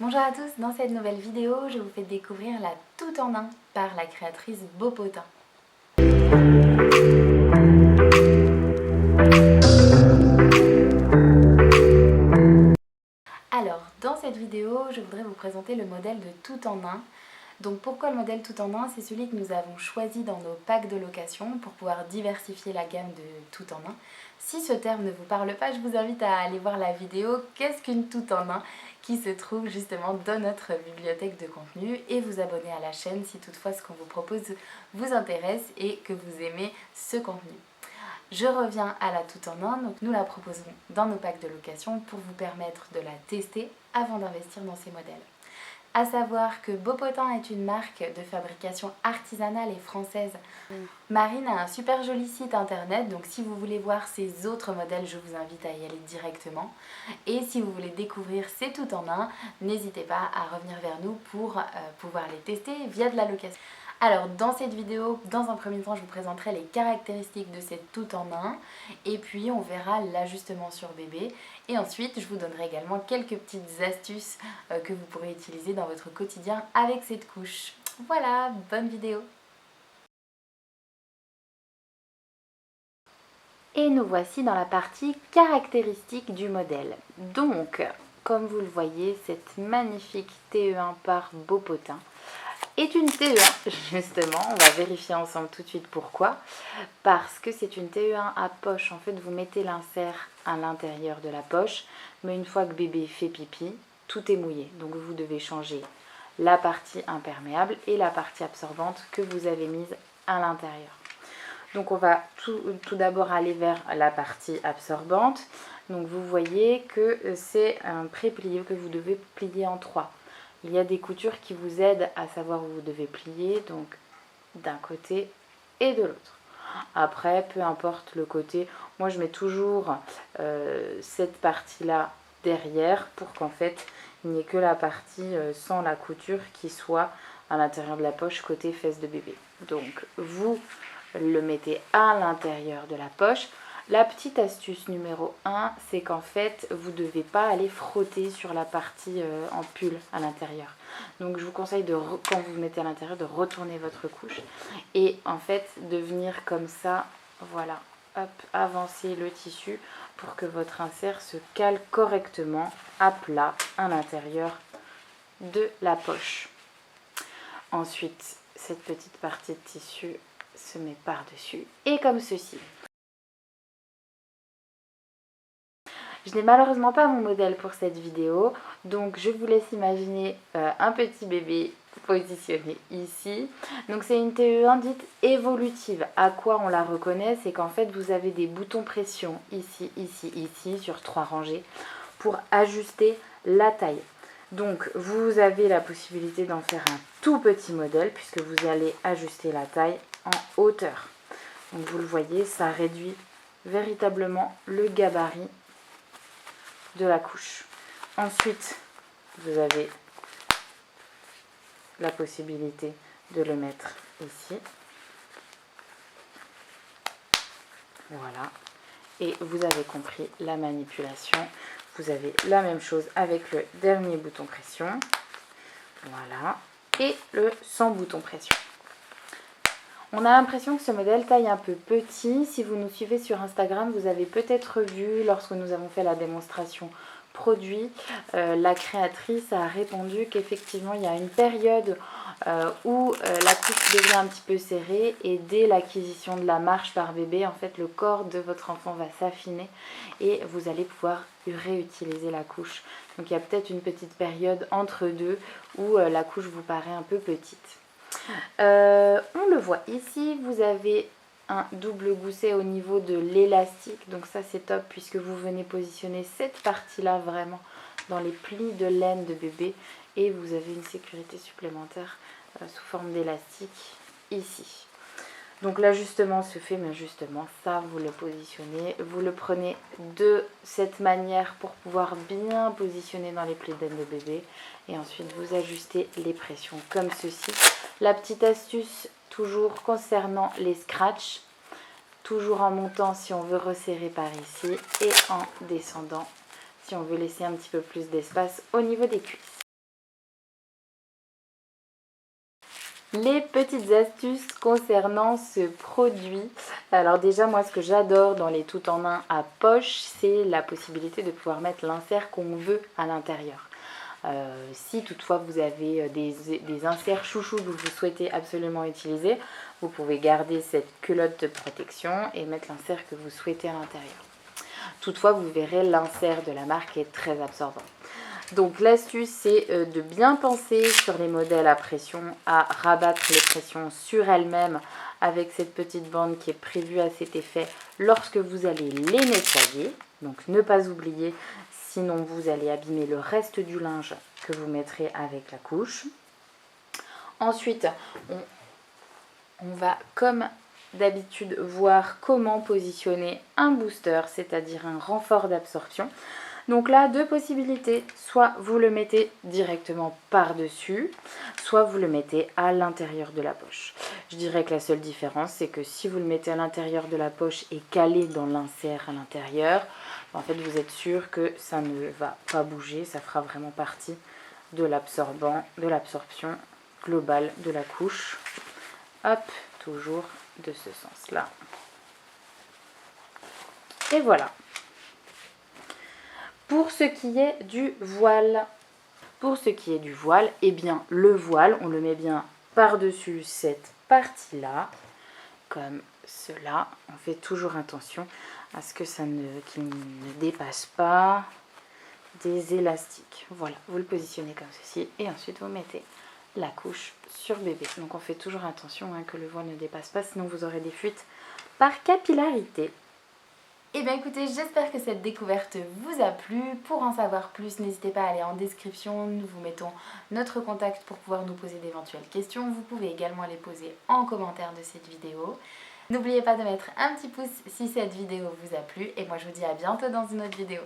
Bonjour à tous, dans cette nouvelle vidéo, je vous fais découvrir la tout en un par la créatrice Beaupotin. Alors, dans cette vidéo, je voudrais vous présenter le modèle de tout en un. Donc pourquoi le modèle tout en un? C'est celui que nous avons choisi dans nos packs de location pour pouvoir diversifier la gamme de tout en un. Si ce terme ne vous parle pas, je vous invite à aller voir la vidéo Qu'est-ce qu'une tout en un qui se trouve justement dans notre bibliothèque de contenu et vous abonner à la chaîne si toutefois ce qu'on vous propose vous intéresse et que vous aimez ce contenu. Je reviens à la tout en un, donc nous la proposons dans nos packs de location pour vous permettre de la tester avant d'investir dans ces modèles. A savoir que Beaupotin est une marque de fabrication artisanale et française. Marine a un super joli site internet, donc si vous voulez voir ses autres modèles, je vous invite à y aller directement. Et si vous voulez découvrir ces tout en un, n'hésitez pas à revenir vers nous pour pouvoir les tester via de la location. Alors dans cette vidéo, dans un premier temps, je vous présenterai les caractéristiques de cette tout en un et puis on verra l'ajustement sur bébé et ensuite je vous donnerai également quelques petites astuces que vous pourrez utiliser dans votre quotidien avec cette couche. Voilà, bonne vidéo! Et nous voici dans la partie caractéristiques du modèle. Donc, comme vous le voyez, cette magnifique TE1 par Beaupotin est une TE1, justement, on va vérifier ensemble tout de suite pourquoi. Parce que c'est une TE1 à poche, en fait vous mettez l'insert à l'intérieur de la poche, mais une fois que bébé fait pipi, tout est mouillé. Donc vous devez changer la partie imperméable et la partie absorbante que vous avez mise à l'intérieur. Donc on va tout d'abord aller vers la partie absorbante. Donc vous voyez que c'est un pré-plié que vous devez plier en 3. Il y a des coutures qui vous aident à savoir où vous devez plier, donc d'un côté et de l'autre. Après, peu importe le côté, moi je mets toujours cette partie-là derrière pour qu'en fait il n'y ait que la partie sans la couture qui soit à l'intérieur de la poche côté fesses de bébé. Donc vous le mettez à l'intérieur de la poche. La petite astuce numéro 1, c'est qu'en fait, vous ne devez pas aller frotter sur la partie en pull à l'intérieur. Donc je vous conseille, quand vous mettez à l'intérieur, de retourner votre couche et en fait de venir comme ça, voilà, hop, avancer le tissu pour que votre insert se cale correctement à plat à l'intérieur de la poche. Ensuite, cette petite partie de tissu se met par-dessus et comme ceci. Je n'ai malheureusement pas mon modèle pour cette vidéo, donc je vous laisse imaginer un petit bébé positionné ici. Donc c'est une TE1 dite évolutive. À quoi on la reconnaît? C'est qu'en fait vous avez des boutons pression ici, ici, ici, sur 3 rangées pour ajuster la taille. Donc vous avez la possibilité d'en faire un tout petit modèle puisque vous allez ajuster la taille en hauteur. Donc vous le voyez, ça réduit véritablement le gabarit de la couche. Ensuite, vous avez la possibilité de le mettre ici. Voilà. Et vous avez compris la manipulation. Vous avez la même chose avec le dernier bouton pression. Voilà. Et le sans bouton pression. On a l'impression que ce modèle taille un peu petit. Si vous nous suivez sur Instagram, vous avez peut-être vu lorsque nous avons fait la démonstration produit, la créatrice a répondu qu'effectivement il y a une période où la couche devient un petit peu serrée et dès l'acquisition de la marche par bébé, en fait le corps de votre enfant va s'affiner et vous allez pouvoir réutiliser la couche. Donc il y a peut-être une petite période entre deux où la couche vous paraît un peu petite. On le voit ici, vous avez un double gousset au niveau de l'élastique, donc ça c'est top puisque vous venez positionner cette partie là vraiment dans les plis de laine de bébé et vous avez une sécurité supplémentaire sous forme d'élastique ici. Donc l'ajustement se fait, mais justement ça vous le positionnez, vous le prenez de cette manière pour pouvoir bien positionner dans les plis de laine de bébé et ensuite vous ajustez les pressions comme ceci. La petite astuce toujours concernant les scratchs, toujours en montant si on veut resserrer par ici et en descendant si on veut laisser un petit peu plus d'espace au niveau des cuisses. Les petites astuces concernant ce produit. Alors déjà, moi, ce que j'adore dans les tout en un à poche, c'est la possibilité de pouvoir mettre l'insert qu'on veut à l'intérieur. Si toutefois vous avez des inserts chouchous que vous souhaitez absolument utiliser, vous pouvez garder cette culotte de protection et mettre l'insert que vous souhaitez à l'intérieur. Toutefois, vous verrez, l'insert de la marque est très absorbant. Donc l'astuce, c'est de bien penser sur les modèles à pression, à rabattre les pressions sur elles-mêmes avec cette petite bande qui est prévue à cet effet lorsque vous allez les nettoyer. Donc ne pas oublier, sinon vous allez abîmer le reste du linge que vous mettrez avec la couche. Ensuite, on va comme d'habitude voir comment positionner un booster, c'est-à-dire un renfort d'absorption. Donc là, deux possibilités, soit vous le mettez directement par-dessus, soit vous le mettez à l'intérieur de la poche. Je dirais que la seule différence, c'est que si vous le mettez à l'intérieur de la poche et calé dans l'insert à l'intérieur, en fait, vous êtes sûr que ça ne va pas bouger, ça fera vraiment partie de l'absorption globale de la couche. Hop, toujours de ce sens-là. Et voilà. Pour ce qui est du voile, eh bien le voile, on le met bien par-dessus cette partie-là, comme cela. On fait toujours attention à ce que qu'il ne dépasse pas des élastiques. Voilà, vous le positionnez comme ceci et ensuite vous mettez la couche sur bébé. Donc on fait toujours attention que le voile ne dépasse pas, sinon vous aurez des fuites par capillarité. Et bien écoutez, j'espère que cette découverte vous a plu. Pour en savoir plus, n'hésitez pas à aller en description. Nous vous mettons notre contact pour pouvoir nous poser d'éventuelles questions. Vous pouvez également les poser en commentaire de cette vidéo. N'oubliez pas de mettre un petit pouce si cette vidéo vous a plu. Et moi je vous dis à bientôt dans une autre vidéo.